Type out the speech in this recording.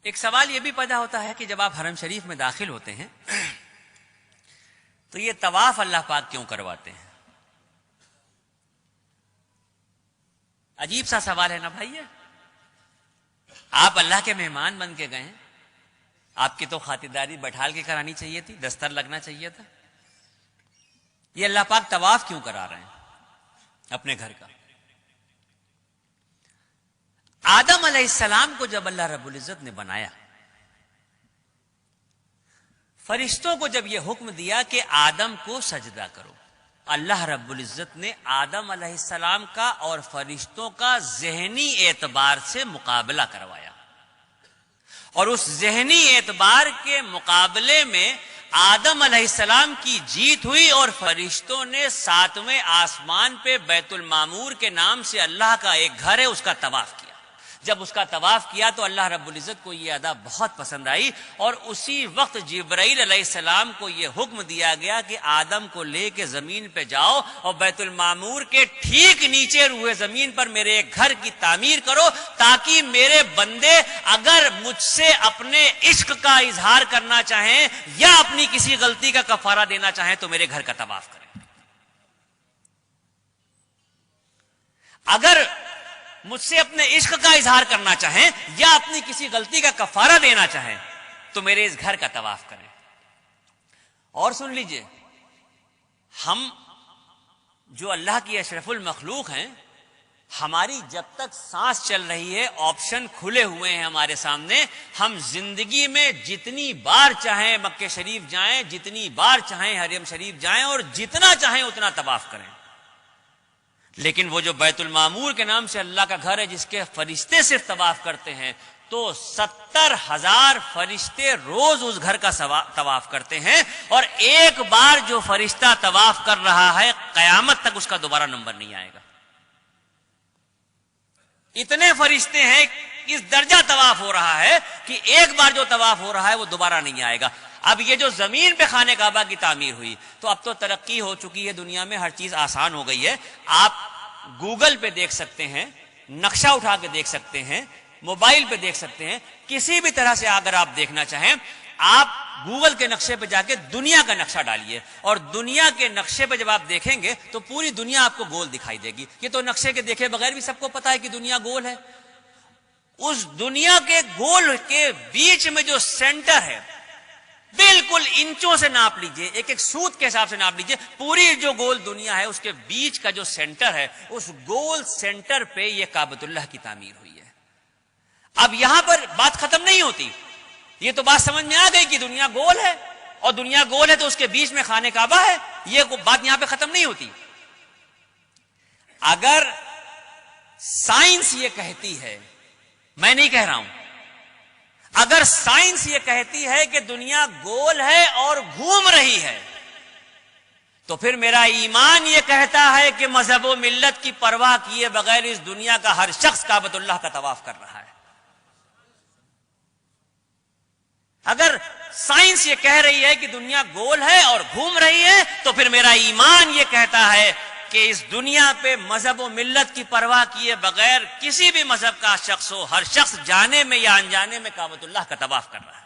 ایک سوال یہ بھی پیدا ہوتا ہے کہ جب آپ حرم شریف میں داخل ہوتے ہیں تو یہ طواف اللہ پاک کیوں کرواتے ہیں؟ عجیب سا سوال ہے نا بھائی. آپ اللہ کے مہمان بن کے گئے ہیں، آپ کی تو خاطرداری بٹھال کے کرانی چاہیے تھی، دستر لگنا چاہیے تھا. یہ اللہ پاک طواف کیوں کرا رہے ہیں اپنے گھر کا؟ آدم علیہ السلام کو جب اللہ رب العزت نے بنایا، فرشتوں کو جب یہ حکم دیا کہ آدم کو سجدہ کرو، اللہ رب العزت نے آدم علیہ السلام کا اور فرشتوں کا ذہنی اعتبار سے مقابلہ کروایا، اور اس ذہنی اعتبار کے مقابلے میں آدم علیہ السلام کی جیت ہوئی، اور فرشتوں نے 7ویں آسمان پہ بیت المعمور کے نام سے اللہ کا ایک گھر ہے اس کا طواف کیا. جب اس کا طواف کیا تو اللہ رب العزت کو یہ ادا بہت پسند آئی، اور اسی وقت جبرائیل علیہ السلام کو یہ حکم دیا گیا کہ آدم کو لے کے زمین پہ جاؤ اور بیت المعمور کے ٹھیک نیچے روئے زمین پر میرے ایک گھر کی تعمیر کرو، تاکہ میرے بندے اگر مجھ سے اپنے عشق کا اظہار کرنا چاہیں یا اپنی کسی غلطی کا کفارہ دینا چاہیں تو میرے گھر کا طواف کریں. اگر مجھ سے اپنے عشق کا اظہار کرنا چاہیں یا اپنی کسی غلطی کا کفارہ دینا چاہیں تو میرے اس گھر کا طواف کریں. اور سن لیجئے، ہم جو اللہ کی اشرف المخلوق ہیں، ہماری جب تک سانس چل رہی ہے آپشن کھلے ہوئے ہیں ہمارے سامنے. ہم زندگی میں جتنی بار چاہیں مکہ شریف جائیں، جتنی بار چاہیں حرم شریف جائیں، اور جتنا چاہیں اتنا طواف کریں. لیکن وہ جو بیت المعمور کے نام سے اللہ کا گھر ہے جس کے فرشتے صرف طواف کرتے ہیں، تو 70,000 فرشتے روز اس گھر کا طواف کرتے ہیں، اور ایک بار جو فرشتہ طواف کر رہا ہے قیامت تک اس کا دوبارہ نمبر نہیں آئے گا. اتنے فرشتے ہیں، اس درجہ طواف ہو رہا ہے کہ ایک بار جو طواف ہو رہا ہے وہ دوبارہ نہیں آئے گا. اب یہ جو زمین پہ خانہ کعبہ کی تعمیر ہوئی، تو اب تو ترقی ہو چکی ہے دنیا میں، ہر چیز آسان ہو گئی ہے. آپ گوگل پہ دیکھ سکتے ہیں، نقشہ اٹھا کے دیکھ سکتے ہیں، موبائل پہ دیکھ سکتے ہیں، کسی بھی طرح سے اگر آپ دیکھنا چاہیں آپ گوگل کے نقشے پہ جا کے دنیا کا نقشہ ڈالیے، اور دنیا کے نقشے پہ جب آپ دیکھیں گے تو پوری دنیا آپ کو گول دکھائی دے گی. یہ تو نقشے کے دیکھے بغیر بھی سب کو پتا ہے کہ دنیا گول ہے. اس دنیا کے گول کے بیچ میں جو سینٹر ہے، بالکل انچوں سے ناپ لیجئے، ایک ایک سوت کے حساب سے ناپ لیجئے، پوری جو گول دنیا ہے اس کے بیچ کا جو سینٹر ہے، اس گول سینٹر پہ یہ کعبۃ اللہ کی تعمیر ہوئی ہے. اب یہاں پر بات ختم نہیں ہوتی، یہ تو بات سمجھ میں آ گئی کہ دنیا گول ہے، اور دنیا گول ہے تو اس کے بیچ میں خانہ کعبہ ہے. یہ بات یہاں پہ ختم نہیں ہوتی. اگر سائنس یہ کہتی ہے، میں نہیں کہہ رہا ہوں، اگر سائنس یہ کہتی ہے کہ دنیا گول ہے اور گھوم رہی ہے، تو پھر میرا ایمان یہ کہتا ہے کہ مذہب و ملت کی پرواہ کیے بغیر اس دنیا کا ہر شخص کعبۃ اللہ کا طواف کر رہا ہے. اگر سائنس یہ کہہ رہی ہے کہ دنیا گول ہے اور گھوم رہی ہے، تو پھر میرا ایمان یہ کہتا ہے کہ اس دنیا پہ مذہب و ملت کی پرواہ کیے بغیر کسی بھی مذہب کا شخص ہو، ہر شخص جانے میں یا انجانے میں کعبۃ اللہ کا طواف کر رہا ہے.